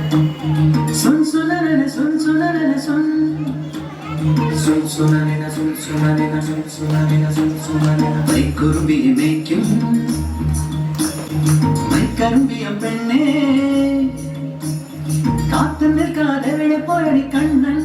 Sun sunanana sun sunanana sun sun sunanana sun sunanana sun sunanana sun sunanana മൈക്കുറുമ്പിയെ മേയ്ക്കും മൈക്കറുമ്പിയ പെണ്ണേ കാത്തു നിൽക്കാതെ എവിടെ പോയടി കണ്ണൻ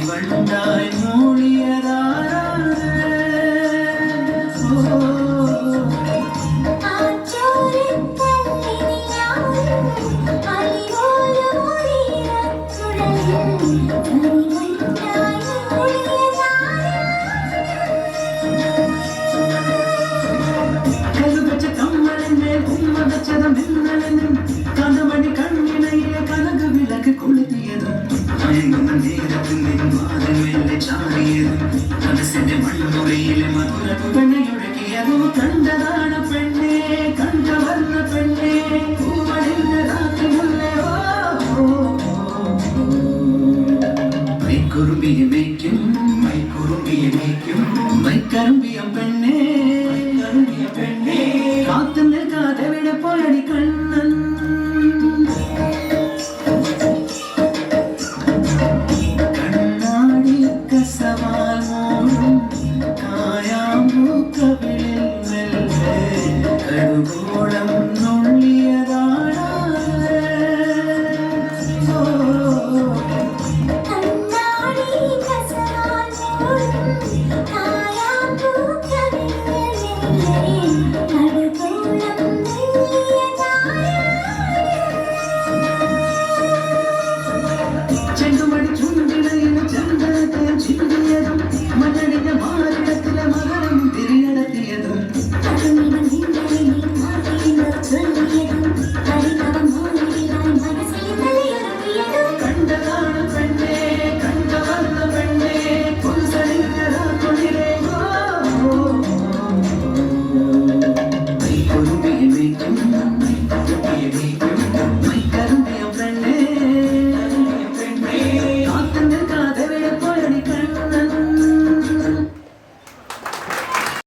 വണ്ടായി മൂളിയതാരാണ് കലുവച്ച കമ്മലിന്മേൽ ഉമ്മ വെച്ചതും മിന്നലിനും കഥമണി കണ്ണിണയിലെ കനക വിളക്ക് കൊളുത്തിയതും മയങ്ങുന്ന നേരത്തിൽ നിന്മാറിലെ ചാടിയതും മനസ്സിന്റെ മണ്ണുറയിലെ മധുര തുകനയൊഴുകിയതും കണ്ടതാണ് പെണ്ണേ കണ്ടവർന്ന പെണ്ണേ പൂവണിന്റെ രാത്രി മുല്ലേ മൈക്കുറുമ്പിയെ